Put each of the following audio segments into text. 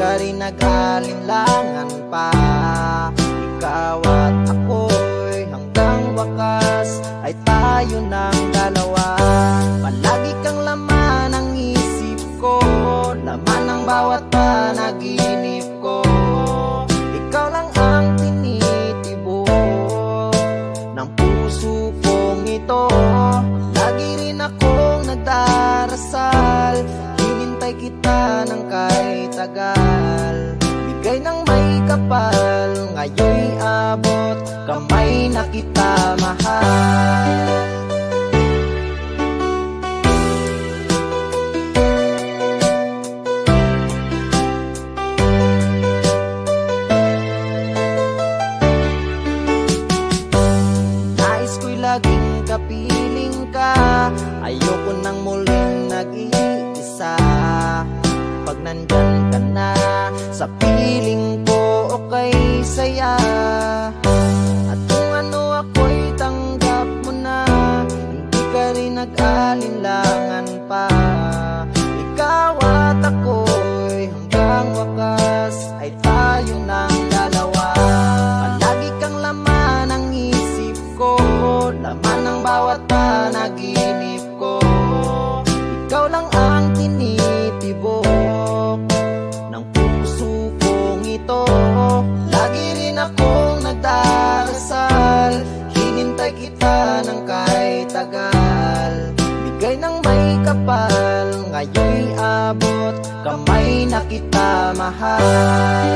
ka rin nag-alinlangan pa. Ikaw at ako'y hanggang wakas ay tayo ng dalawa. Palagi kang laman ng isip ko, laman ng bawat panaginip ko. Ikaw lang ang tinitibok ng puso kong ito. Lagi rin akong nagdarasal, hinintay kita ng kahit tagal. Bigay ng may kapal, ngayon'y abot, kamay na kita mahal. Nais ko'y laging kapiling ka, ayoko nang muling nag-iisa. Pag nandyan ka na sa piling ko, okay saya. At kung ano ako'y tanggap mo na, hindi ka rin nag-alinlangan pa. Ikaw at ako'y hanggang wakas ay tayo ng dalawa. Palagi kang laman ng isip ko, laman ng bawat panaginip ko. Ikaw lang ang tinitibok ng puso kong ito. Lagi rin akong nagdarasal, hinintay kita ng kahit tagal. Bigay ng may kapal, ngayon'y abot, kamay na kita mahal.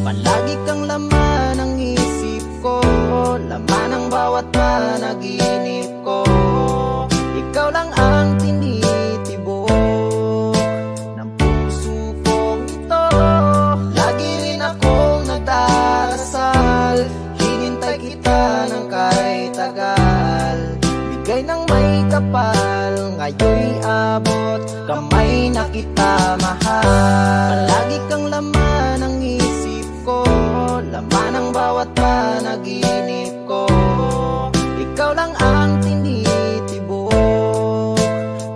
Palagi kang laman ng isip ko, laman ng bawat panaginip ko. Ikaw lang ang tinitibok ng puso kong ito. Lagi rin akong nagdarasal, hinintay kita ng kahit tagal. Bigay ng may kapal, ngayon'y abot, kamay na kita mahal. Palagi kang laman ng isip ko, laman ng bawat panaginip ko. Ikaw lang ang tinitibok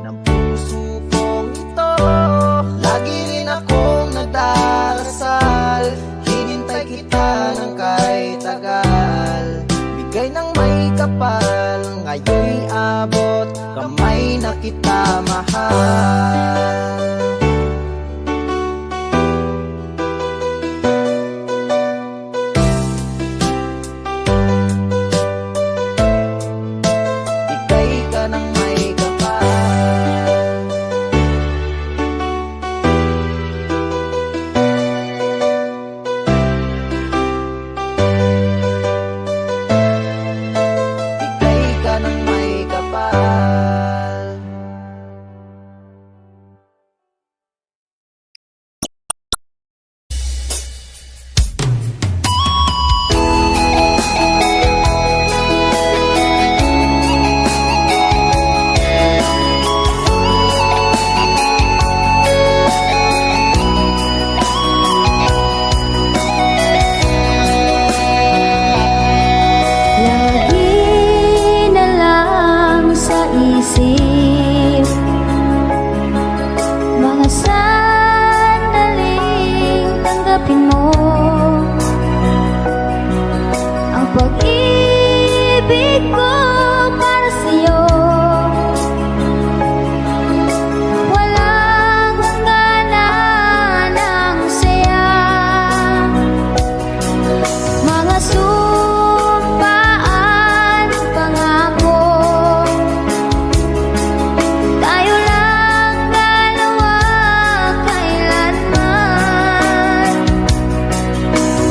ng puso kong ito. Lagi rin akong nagdarasal, hinintay kita ng kahit tagal. Bigay ng may kapal, ngayon'y abot, kamay na kita mahal.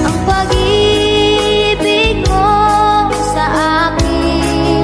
Ang pag-ibig mo sa akin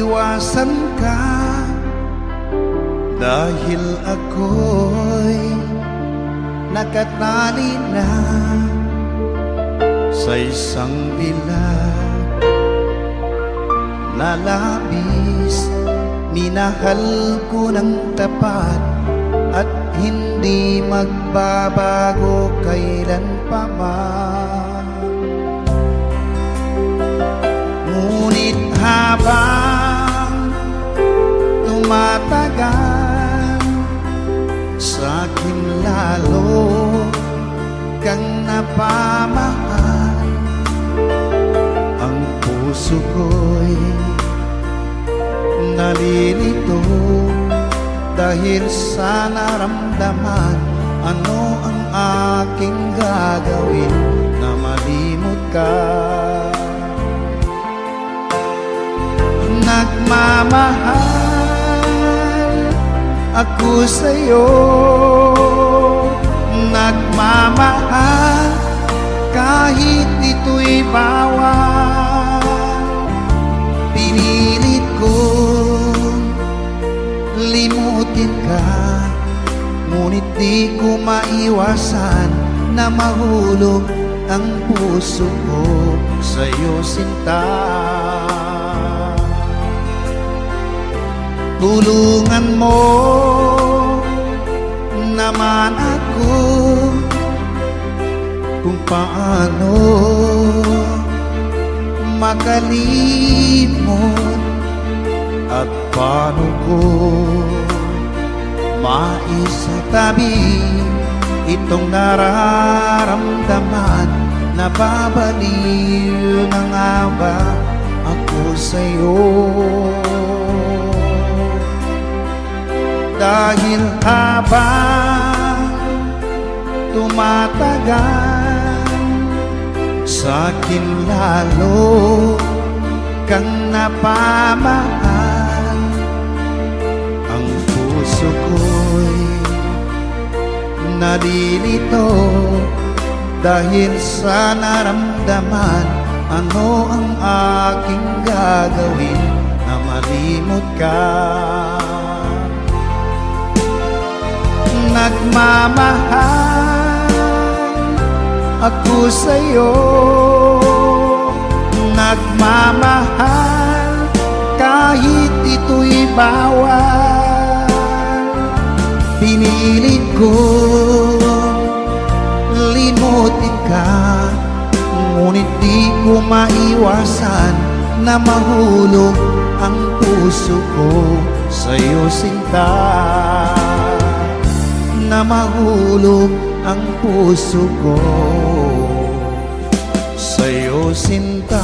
maiwasan ka, dahil ako'y nakatali na sa isang bilag na labis. Minahal ko ng tapat at hindi magbabago kailan pa man. Ngunit habang tumatagal, sa'kin lalo kang napamahal. Ang puso ko'y nalilito dahil sa naramdaman. Ano ang aking gagawin na malimot ka? Nagmamahal ako sa'yo, nagmamahal kahit ito'y bawal. Pinilit kong limutin ka, ngunit di ko maiwasan na mahulog ang puso ko sa'yo, sinta. Tulungan mo naman ako kung paano makalimot at paano ko maisatabi itong nararamdaman. Nababaliw na nga ba ako sa'yo? Dahil habang tumatagal, sa'kin lalo kang napamahal. Ang puso ko'y nalilito dahil sa naramdaman. Ano ang aking gagawin na malimot ka? Nagmamahal ako sa'yo, nagmamahal kahit ito'y bawal. Pinilit ko limutin ka, ngunit di ko maiwasan na mahulog ang puso ko sa'yo, sinta. Na mahulog ang puso ko sa'yo, sinta.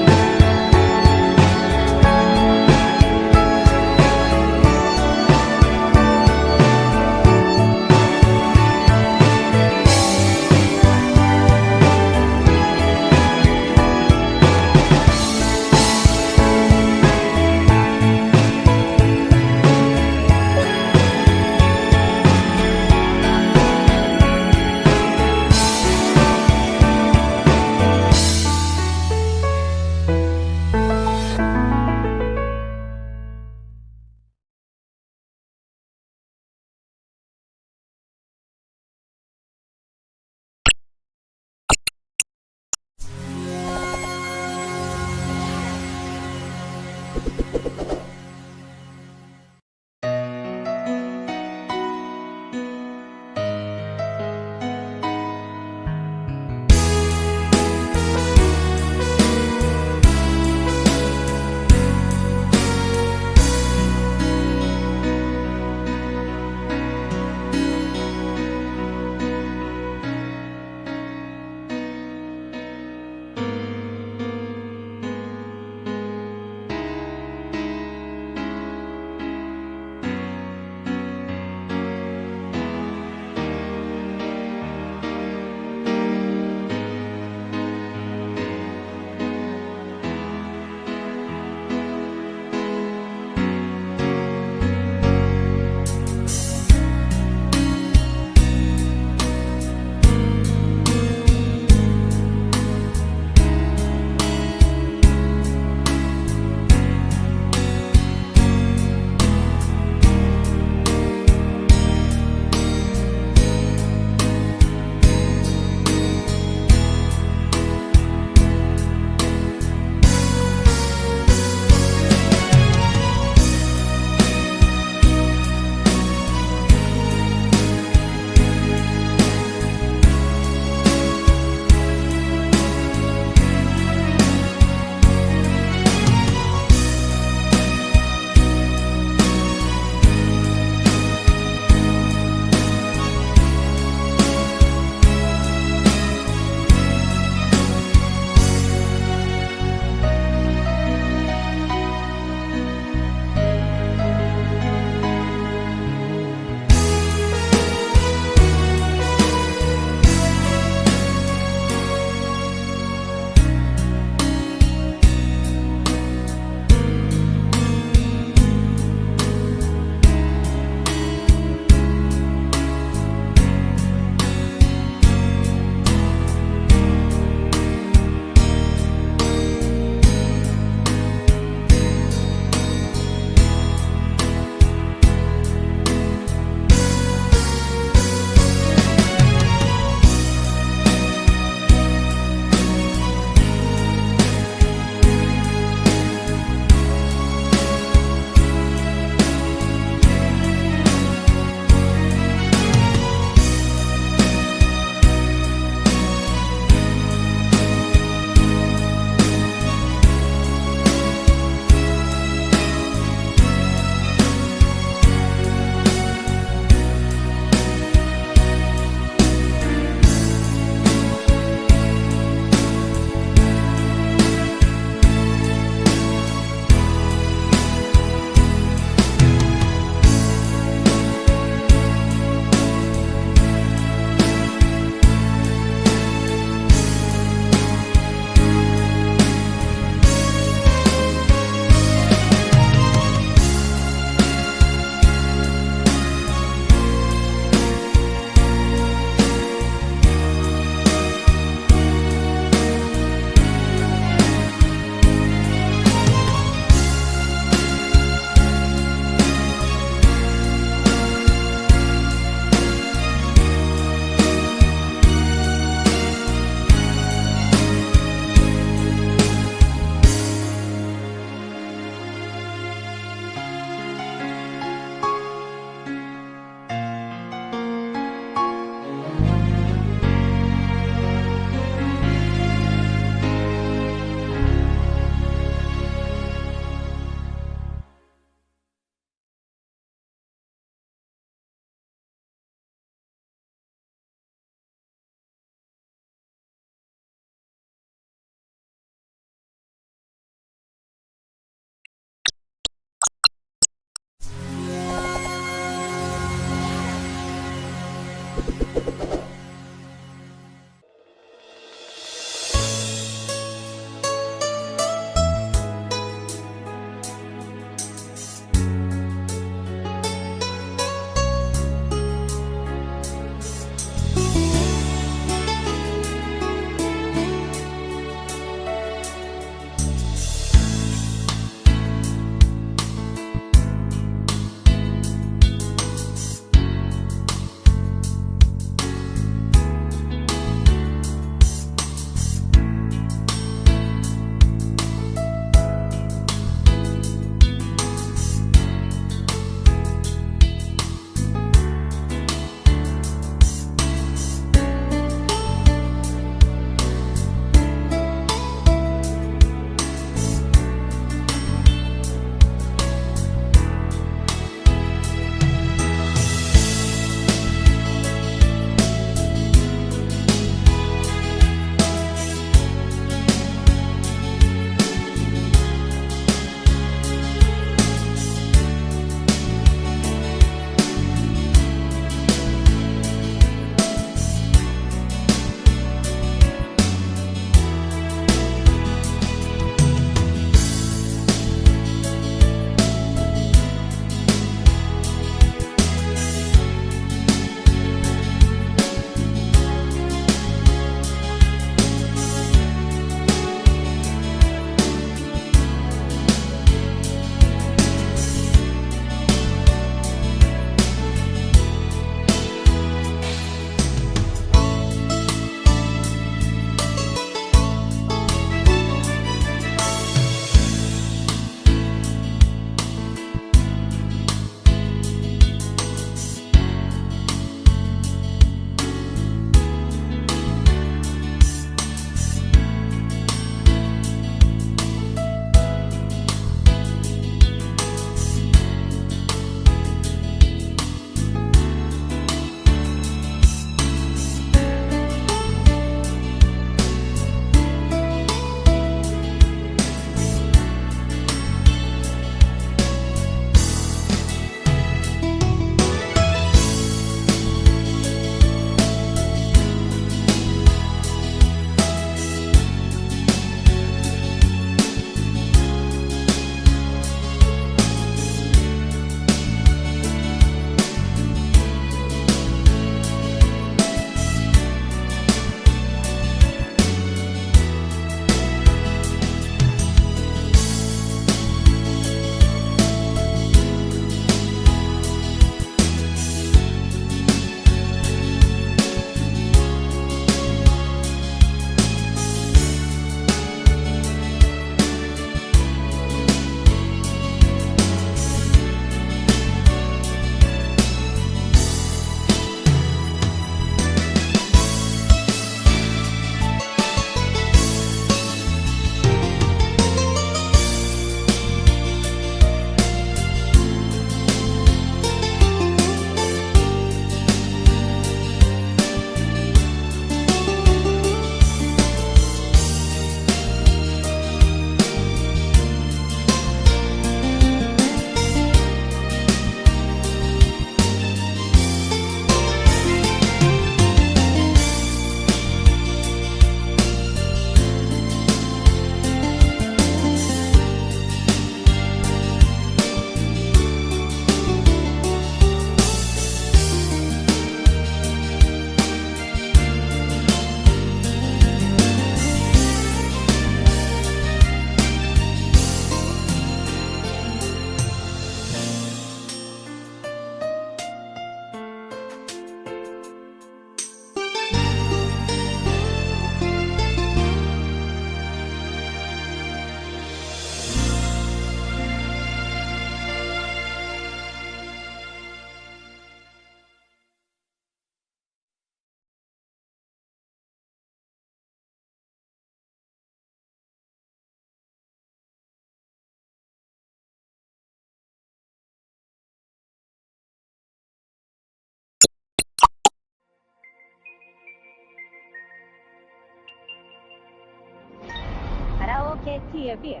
Karaoke TV.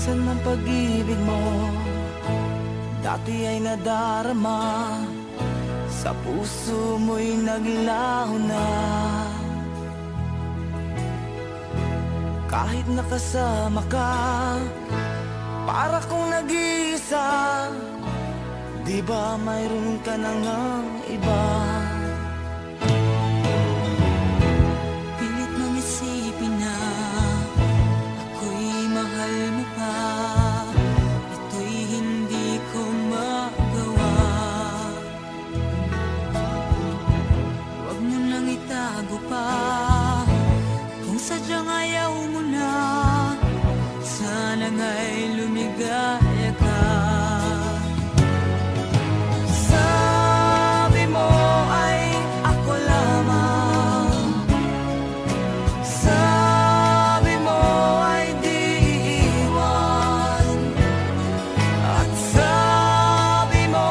Nasaan ang pag-ibig mo? Dati ay nadarama, sa puso mo'y naglaho na. Kahit nakasama ka, para kong nag-iisa. Di ba mayroon ka na ngang iba? Pilit mong isipin na ako'y mahal mo pa. Ito'y hindi ko magawa. Huwag mo nang itago pa kung sadyang ayaw mo na. Sana nga'y lumigaya ka. Sabi mo ay ako lamang. Sabi mo ay di iiwan. At sabi mo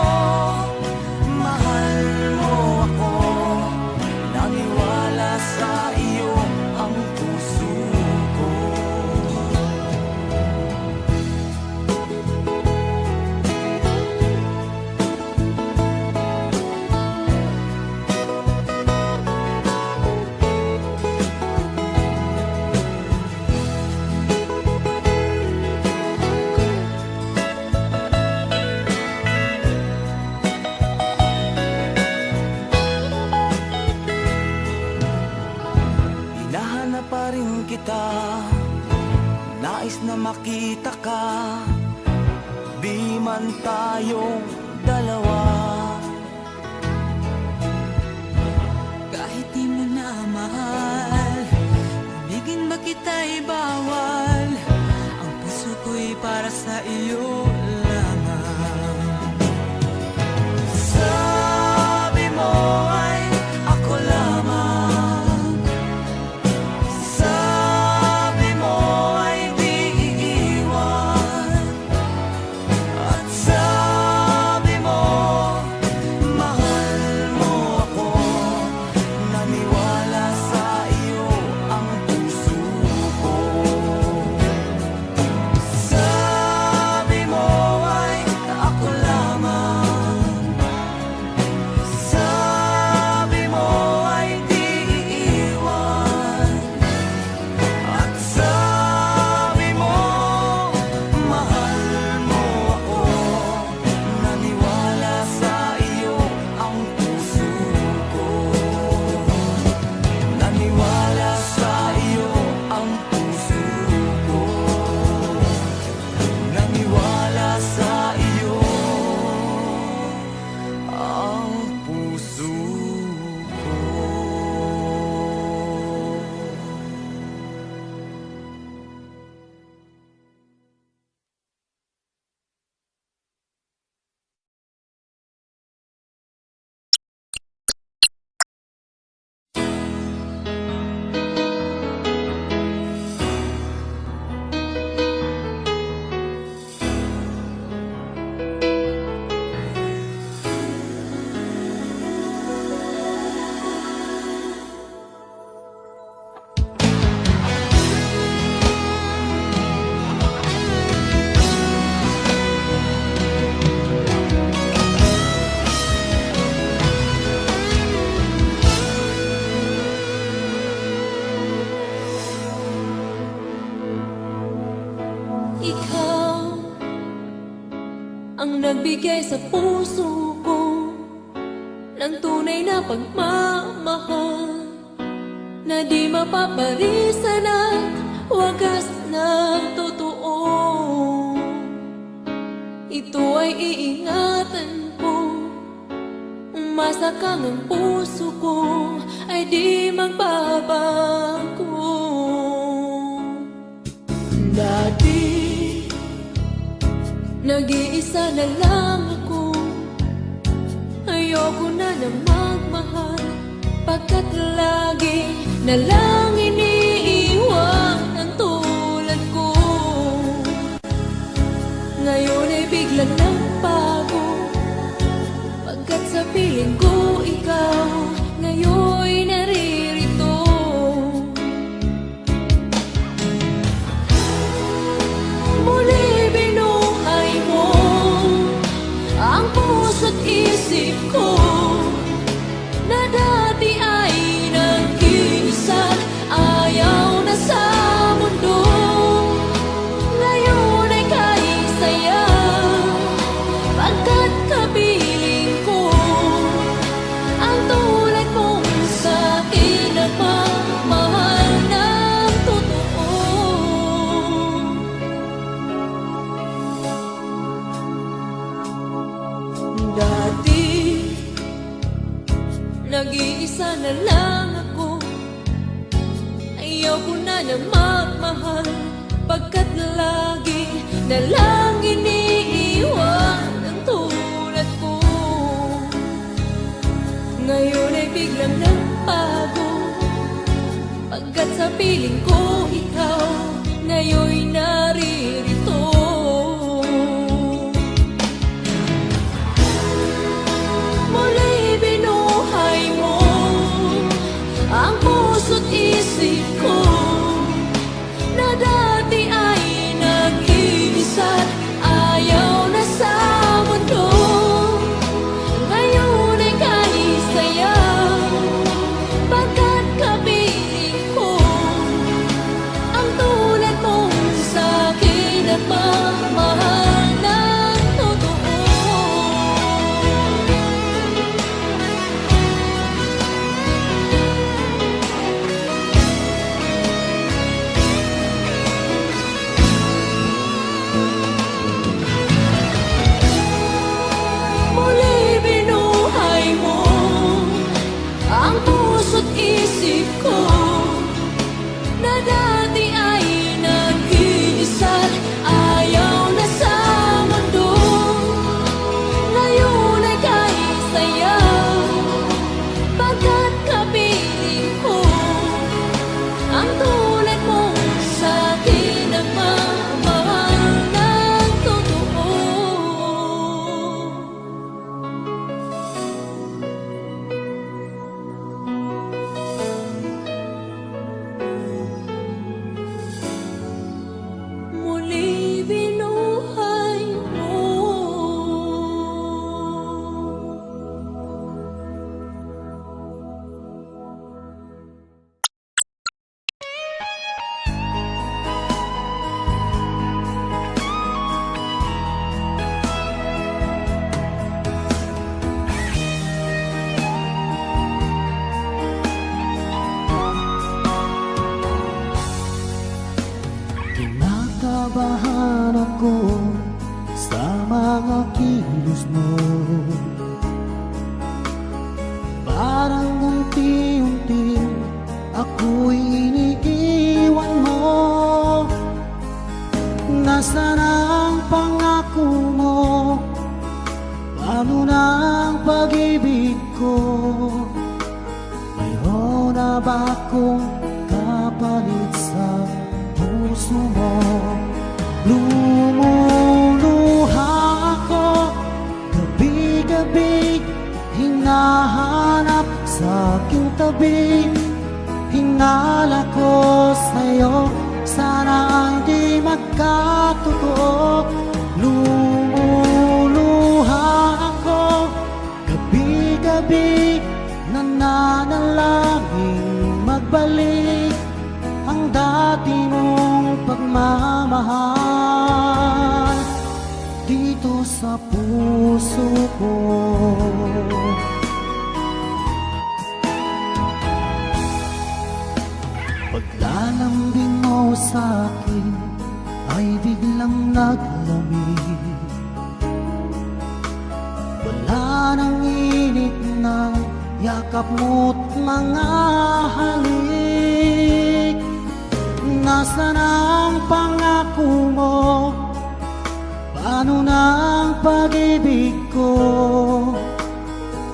mahal mo ako. Naniwala sa iyo ang puso ko. Hinahanap pa rin kita, nais na makita ka. Di man tayong dalawa. Kahit di mo na mahal, ibigin ba kita'y bawal. Ang puso ko'y para sa iyo lamang. Sabi mo ay ako lamang. Sabi mo ay di iiwan. At sabi mo mahal mo ako. Naniwala sa iyo ang puso ko. Sabi mo ay ako lamang. Sabi mo ay di iiwan. At sabi mo mahal mo ako. Naniwala sa iyo ang puso ko. Naniwala sa iyo ang puso ko. Naniwala sa iyo ang puso ko. Ikaw ang nagbigay sa puso ko ng tunay na pagmamahal na di mapaparisan at wagas na totoo. Ito ay iingatan ko, umasa kang ang puso ko ay di magbabago. Dati nag-iisa na lang ako, ayoko na na magmahal, pagkat lagi na lang iniiwan ang tulad ko. Ngayon ay biglang nagbago, pagkat sa piling ko ikaw ngayon naririto. Muli sana magmahal, pagkat lagi na lang iniiwan ang tulad ko. Ngayon ay biglang nagbago, pagkat sa piling ko ikaw ngayon'y naririto. Muli binuhay mo ang puso't isip ko, na dati ay nag-iisa't ayaw na sa mundo. Ngayon ay kahit sayaw, pagkat kapiling ko ang tulad mong sa'kin at mamahal ng totoo. Muli binuhay mo ang puso't isip ko, na dati ay nag-iisa't ayaw na sa mundo. Ngayon ay kahit sayaw, pagkat kapiling ko ang tulad mong sa'kin ang mamahal ng totoo. Muli binuhay mo. Kinakabahan ako sa mga kilos mo, parang unti-unti ako'y iniiwan mo. Nasaan ang pangako mo? Paano na ang pag-ibig ko? Mayroon na ba akong kapalit sa puso mo? Lumuluha ako gabi-gabi, hinahanap sa aking tabi. Hinala ko sa'yo, sana hindi magkatotoo. Lumuluha ako gabi-gabi, nananalangin magbalik ang dati mong pagmamahal dito sa puso ko. Paglalambing mo sa'kin ay biglang naglamig, wala nang init na yakap mo't mga halik. Nasaan ang pangako mo? Paano na ang pag-ibig ko?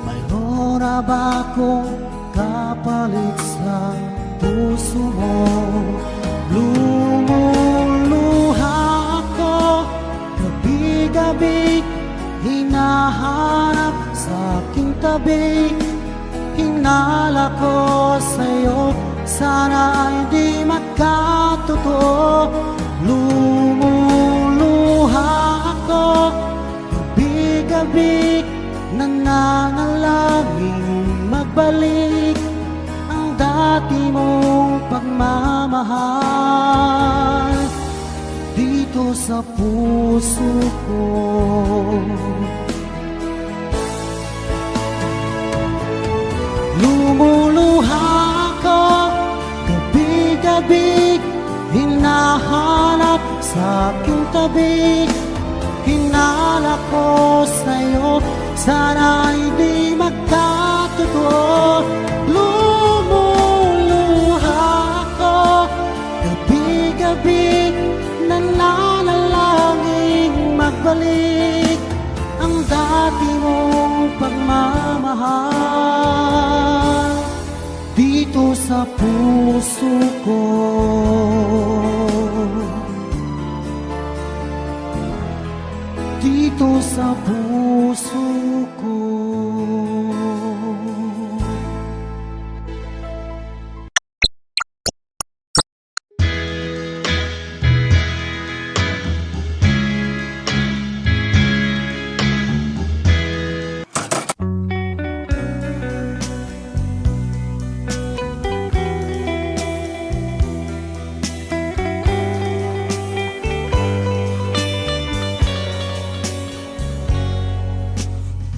Mayroon na ba akong kapalit sa puso mo? Lumuluha ako gabi-gabi, hinahanap sa aking tabi. Hinala ko sa'yo, sana hindi magkatotoo. Lumuluha ako gabi-gabi, nananalangin magbalik ang dati mong pagmamahal dito sa puso ko. Lumuluha ako gabi-gabi, hinahanap sa aking tabi. Hinala ko sa'yo, sana hindi magkatotoo. Lumuluha ako dito sa puso ko. Dito sa puso ko.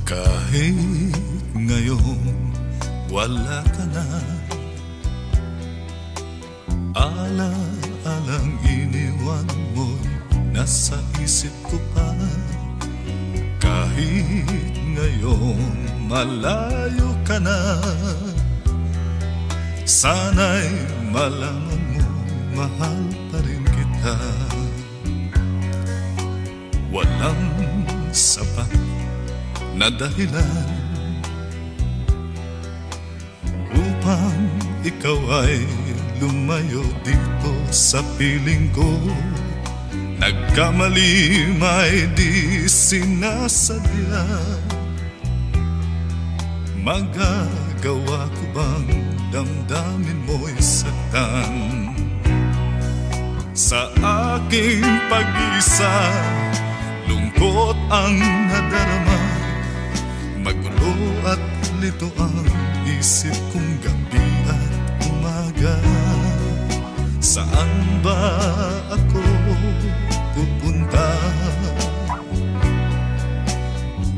Kahit ngayon wala ka na, ala-alang iniwan mo'y nasa isip ko pa. Kahit ngayon malayo ka na, sana'y malaman mo mahal pa rin kita. Walang sapat na dahilan upang ikaw ay lumayo dito sa piling ko. Nagkamali may di sinasadya. Magagawa ko bang damdamin mo'y saktan? Sa aking pag-isa, lungkot ang nadarama. Magulo at lito ang isip kong gabi at umaga. Saan ba ako pupunta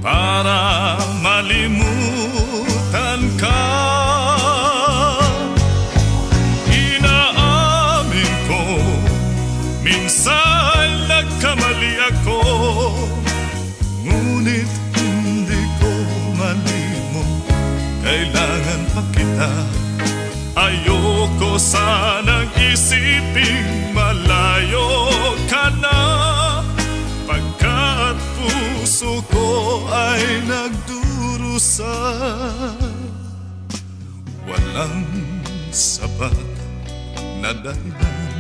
para malimutan ka? Inaamin ko, minsan nagkamali ako, ngunit hindi ko malimot, kailangan pa kita. Ayoko sanang isiping malayo ka na, pagkat puso ko ay nagdurusa. Walang sapat na dahilan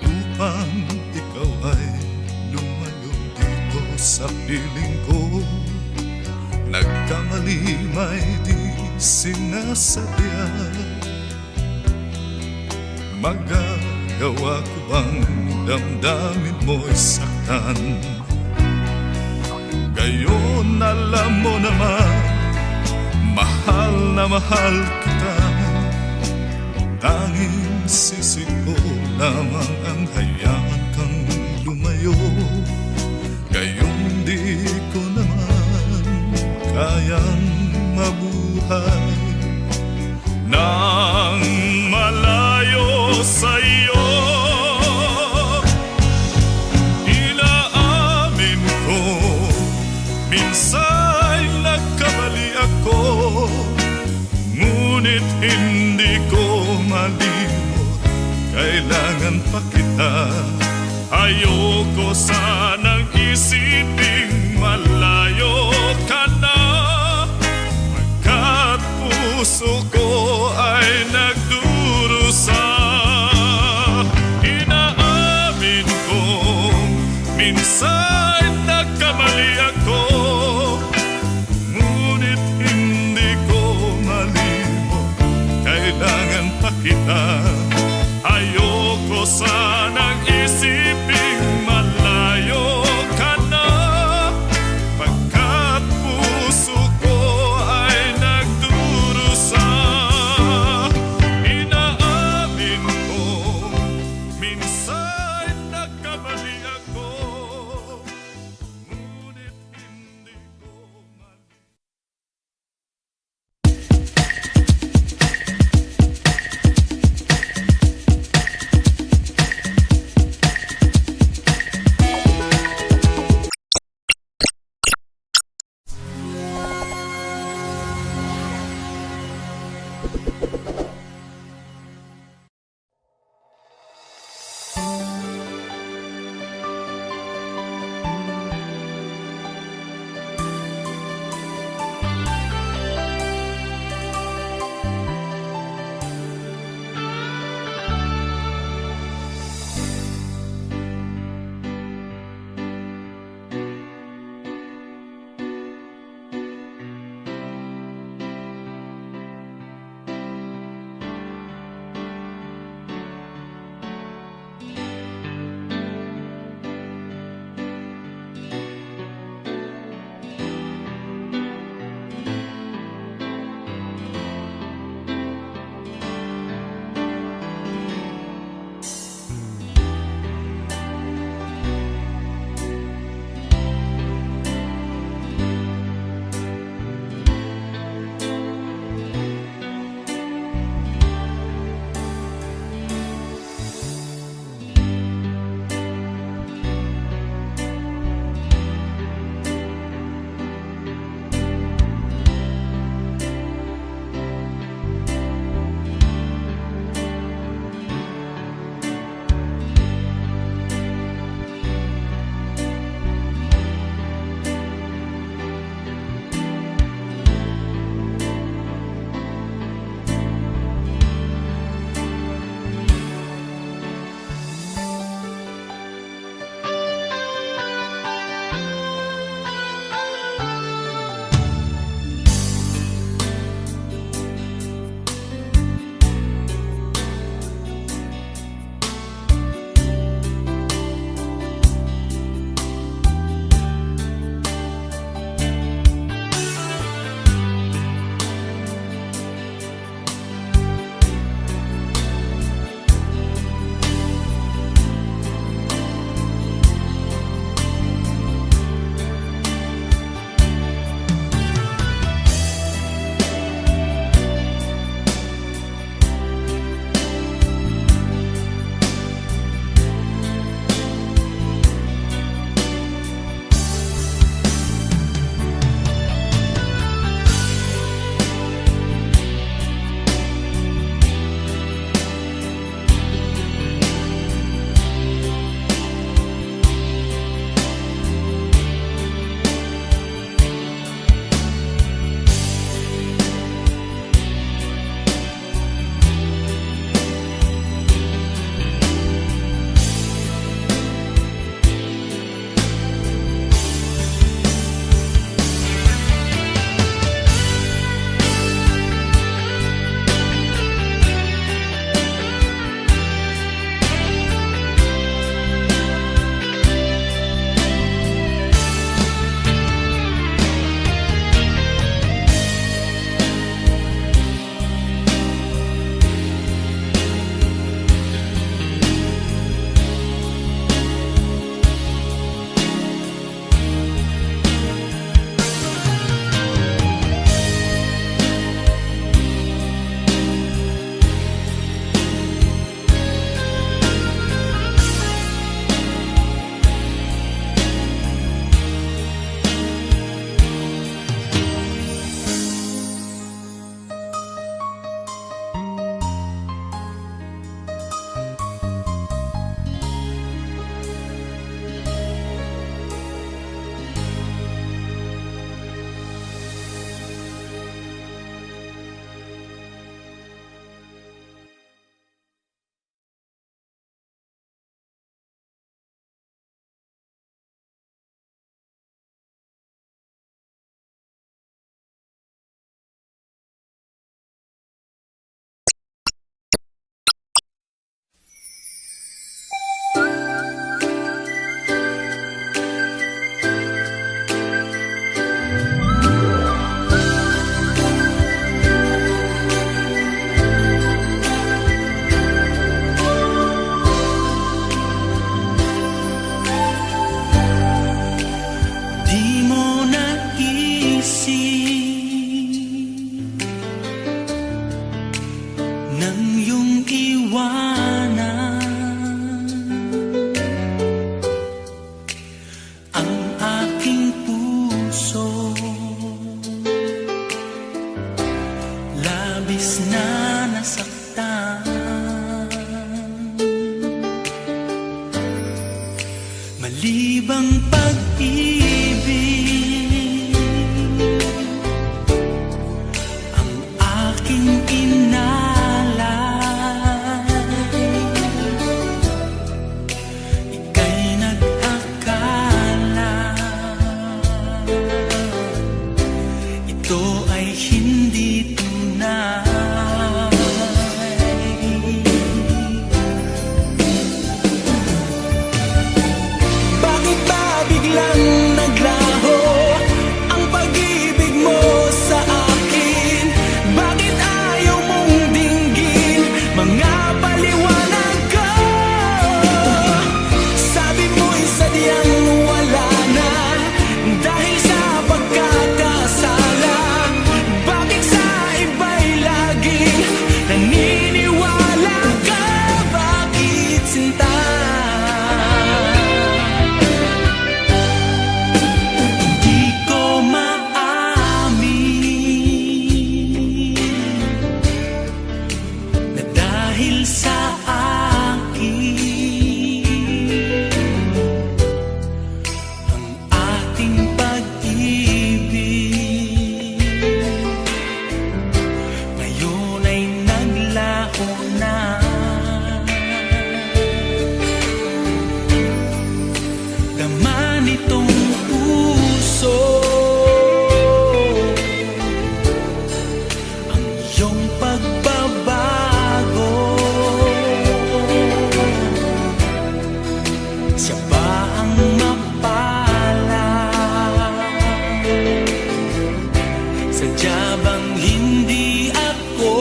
upang ikaw ay lumayo dito sa piling ko. Nagkamali may di sinasadya. Magagawa ko bang damdamin mo'y saktan? Gayon alam mo naman, mahal na mahal kita. Tanging sisi ko lamang ang hayaan kang lumayo. Gayon di ko naman kayang mabuhay nang malayo sa iyo. Inaamin ko, minsan nagkamali ako, ngunit hindi ko malimot, kailangan pa kita. Ayoko sanang isiping malayo ka na, pagkat puso ko ay nagdurusa. Inaamin ko, minsan nagkamali ako, ngunit hindi ko malimot, kailangan pa kita. Ayoko sanang isiping malayo ka na, pagkat puso ko ay nagdurusa. Inaamin ko, minsan nagkamali ako, ngunit hindi ko labis na nasaktan. Malibang pag-ibig ang aking inalay. Ika'y nag-akala ito ay hindi tunay. Bakit ba biglang naglaho ang pag-ibig mo sa akin? Bakit ayaw mong dinggin mga paliwanag ko? Sabi mo'y sadyang wala na dahil sa pagkakasala. Bakit sa iba'y laging naniniwala ka? Bakit sinta? Hindi ko maamin na dahil sa akin ang ating pag-ibig ngayon ay naglaho na. Dama nitong puso ang iyong pagbabago. Siya ba ang mapalad? Sadya bang hindi ako?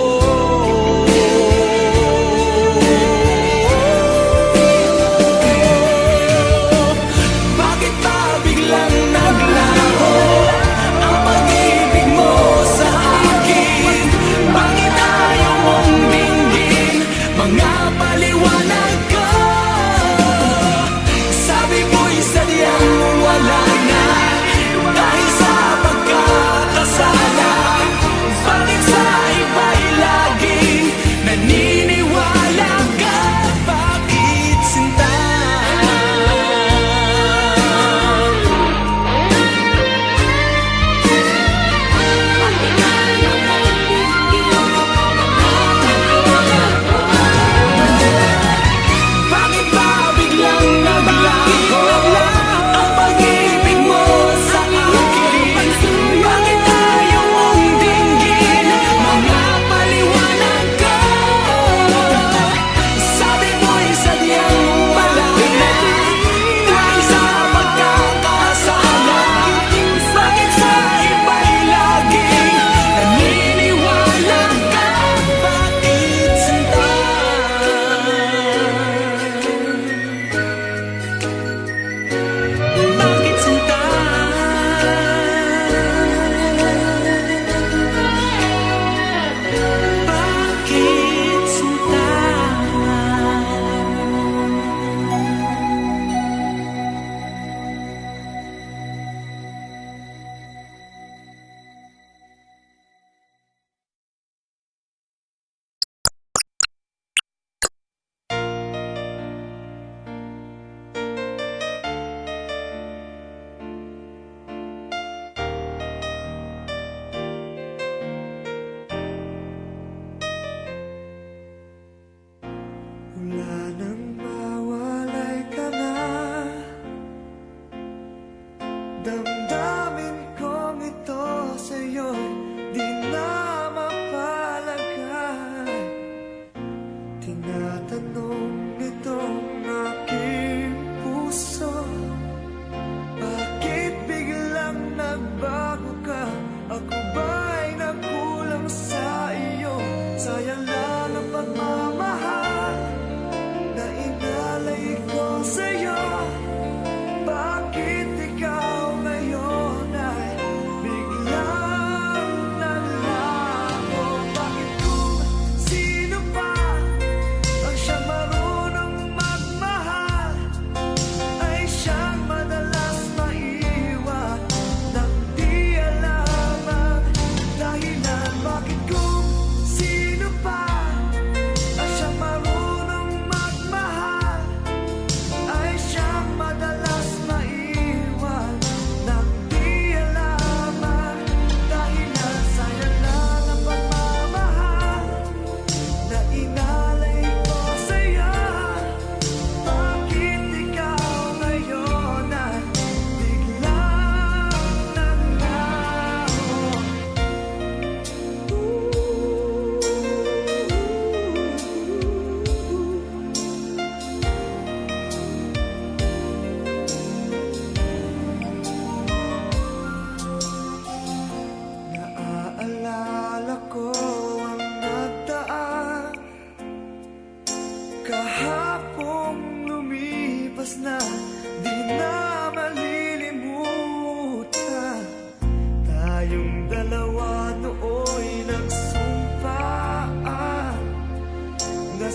Bakit ba biglang naglaho ang pag-ibig mo sa akin? Bakit ayaw mong dinggin mga paliwanag ko? Sabi mo'y sadyang wala na dahil sa pagkakasala. Bakit sa iba'y laging naniniwala ka? Bakit sinta? Bakit ba biglang naglaho ang pag-ibig mo sa akin? Bakit ayaw mong dinggin mga paliwanag ko? Sabi mo'y sadyang wala na dahil sa pagkakasala. Bakit sa iba'y laging naniniwala ka? Bakit sinta? Bakit sinta? Bakit sinta? Wala nang mawalay ka na. Damdamin kong ito sa'yo'y di na mapalagay. Tinatanong nitong aking puso, bakit biglang nagbago ka? Ako ba'y nagkulang sa iyo? Sayang lang ang pagmamahal na inalay ko sa'yo. Bakit ikaw ngayon ay biglang nalago? Bakit kung sino pa ang siyang marunong magmahal ay siyang madalas maiwan nang di alam ang dahilan? Bakit kung sino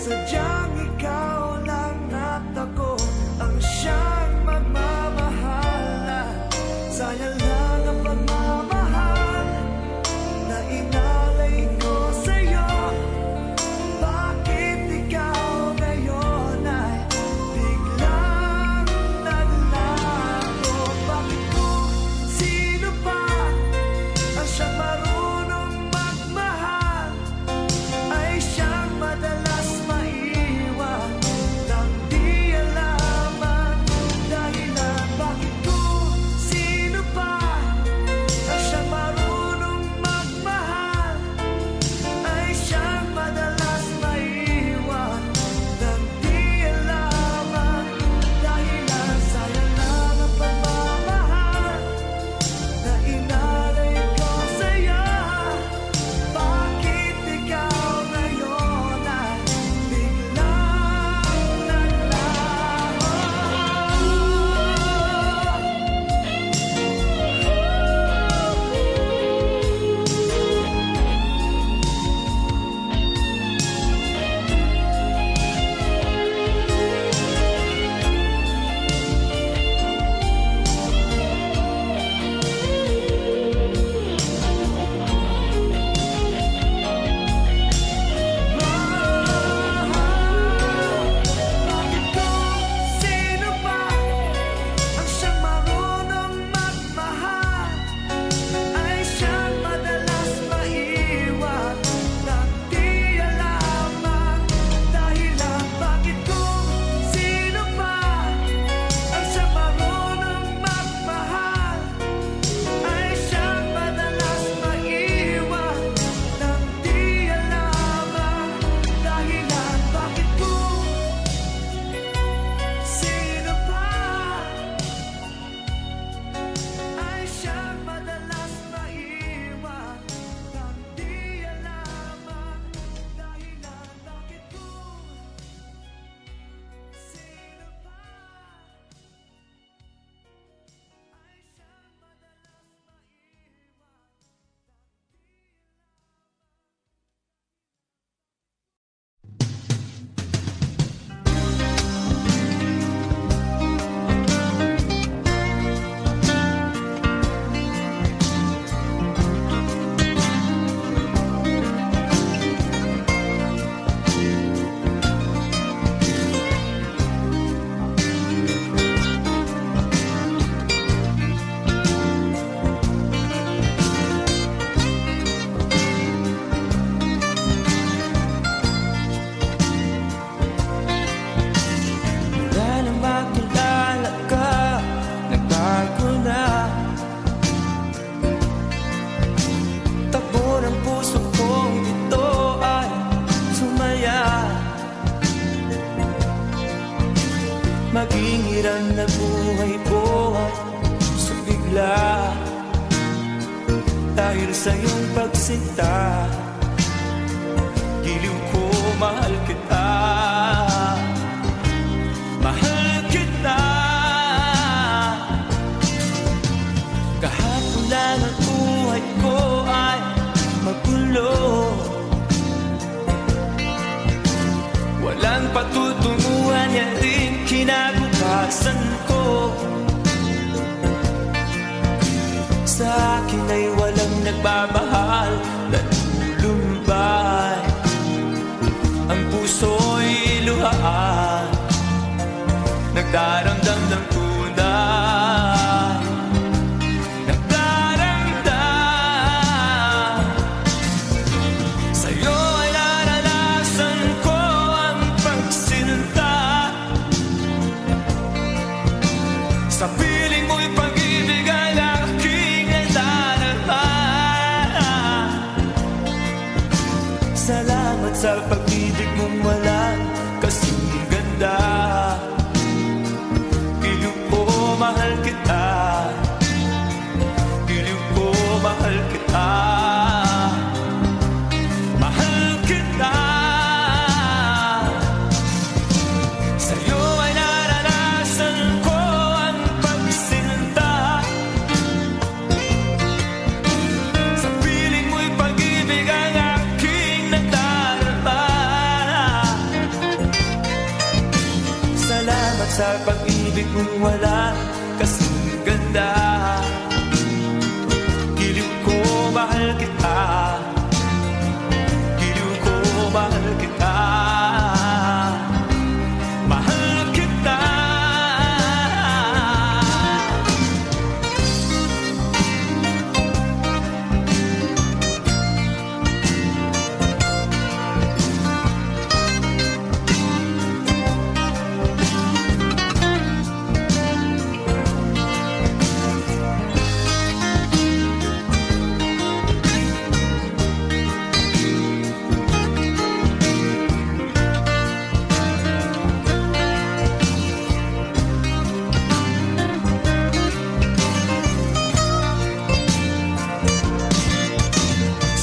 sadyang ikaw lang at ako ang siyang magmamahalan. Sayang lang ang pagmamahal na inalay ko sa'yo. Bakit ikaw ngayon ay biglang naglaho? Bakit kung sino pa ang siyang marunong magmahal ay siyang madalas maiwan nang di alaman dahilan? Bakit kung sino pa ang siyang marunong magmahal ay siyang madalas maiwan nang di alaman dahilan? Sayang lang ang pagmamahal na inalay ko sa'yo. Bakit ikaw ngayon ay biglang naglaho? Bakit kung sino pa ang siyang marunong magmahal ay siyang madalas maiwan nang di alaman dahilan? Bakit kung sino pa ang siyang marunong magmahal ay siyang madalas maiwan nang di alaman dahilan? Bakit kung sino pa ay siyang madalas maiwan nang di alaman dahilan? Bakit kung sino pa ay siyang madalas Wala nang makilala ka, nagbago na. Takbo ng puso kong ito ay sumaya. Maging hirang na buhay ko ay sumigla dahil sa iyong pagsinta. Giliw ko, mahal kita. Mahal kita. Kahapon lang ang buhay ko ay magulo. Walang patutunguhan, yan rin kinabukasan ko. Sa akin ay walang nagbabahal, nalulumbay. Ang puso'y luhaan, nagdaramdam ng tunay. Nagdaramdam. Sa'yo ay naranasan ko ang pagsinta. Sa piling mo'y pag-ibig ay aking nadarama. Salamat sa pag-ibig mong walang kasing ganda. Giliw ko, mahal kita. Giliw ko, mahal kita. Mahal kita. Sa'yo ay naranasan ko ang pagsinta. Sa piling mo'y pag-ibig ang aking nadarama. sa pag-ibig mong wala kasing ganda. Giliw ko, mahal kita. Giliw ko, mahal kita. Mahal kita.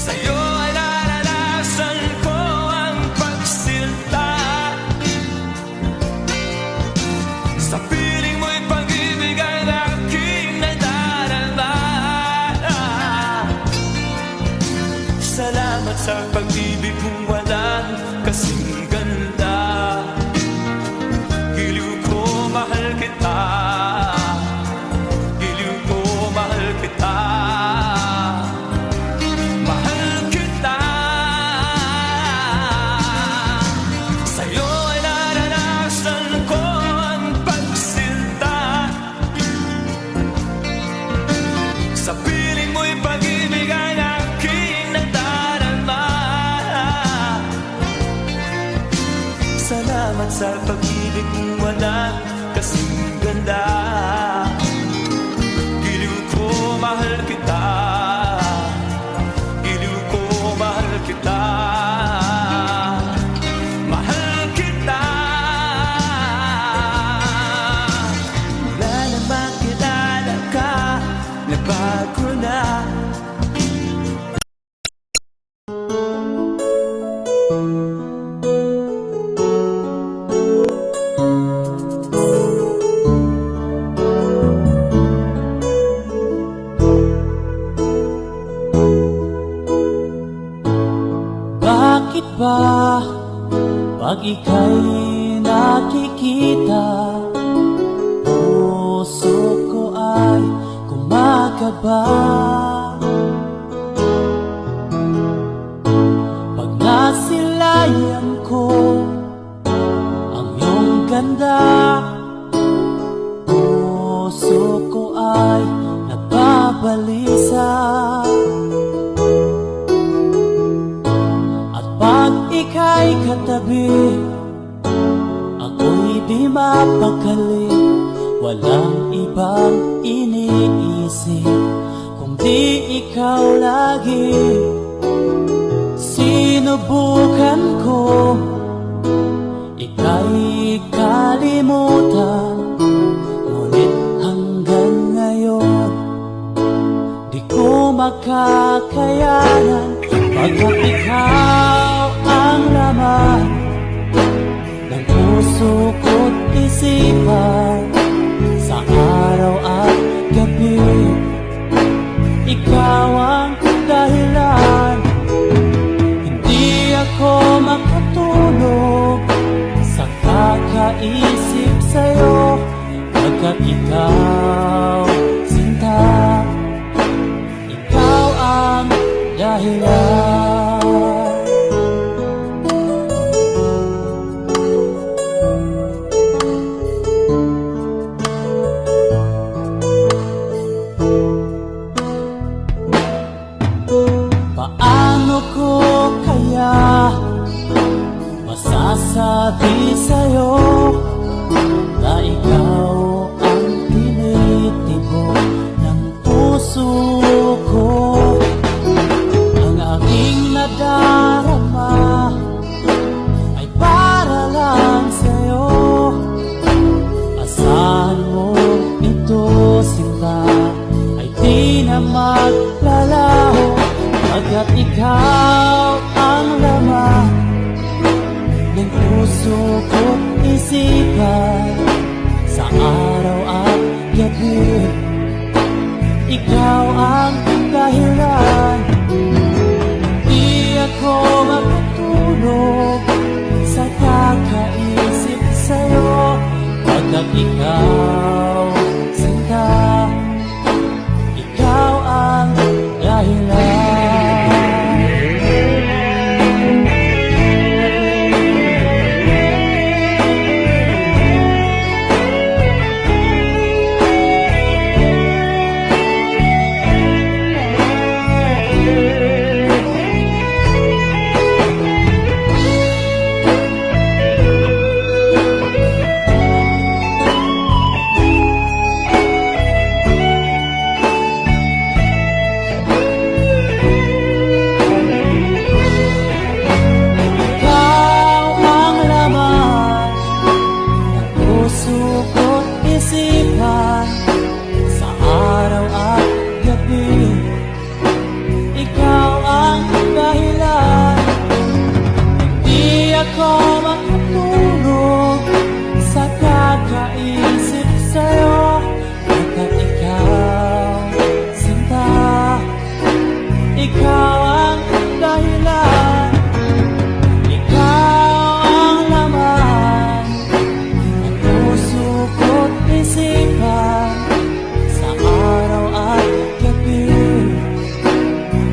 Sa'yo ay naranasan ko ang pagsinta. Sa piling mo'y pag-ibig ang aking nadarama. Salamat sa pag-ibig mong walang kasing ganda. Giliw ko, mahal kita. Giliw ko, mahal kita. Mahal kita. Sa'yo ay naranasan ko ang pagsinta. Sa piling mo'y pag-ibig ang aking nadarama. Salamat sa pag-ibig mong walang kasing ganda. Giliw ko, mahal kita. Giliw ko, mahal kita. Mahal kita. Wala nang makilala ka, nabago na. Bakit ba pag ika'y nakikita, puso ko ay kumakaba? Pag nasilayan ko ang iyong ganda, puso ko ay nagbabalisa. Pag ika'y katabi, ako'y di mapakali. Walang ibang iniisip kundi ikaw lagi. Sinubukan ko ika'y kalimutan, ngunit hanggang ngayon di ko makakayanan. Pagkat ikaw ang laman ng puso ko't isipan, sa araw at gabi ikaw ang dahilan. Hindi ako makatulog sa kakaisip sa'yo, pagkat ikaw, sinta, ikaw ang dahilan. Paano ko kaya masasabi sa'yo na ikaw ang pinili ako makatulog sa kakaisip sa'yo. Pagkat ikaw, sinta, ikaw ang dahilan, ikaw ang laman ng puso ko't isipan sa araw at gabi.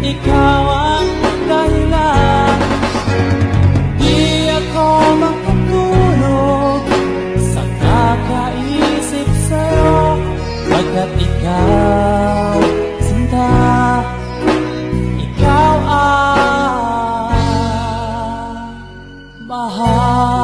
Ikaw ang dahilan, di ako makatulog sa kakaisip sa'yo. Pagkat ikaw, sinta, ikaw ang mahal.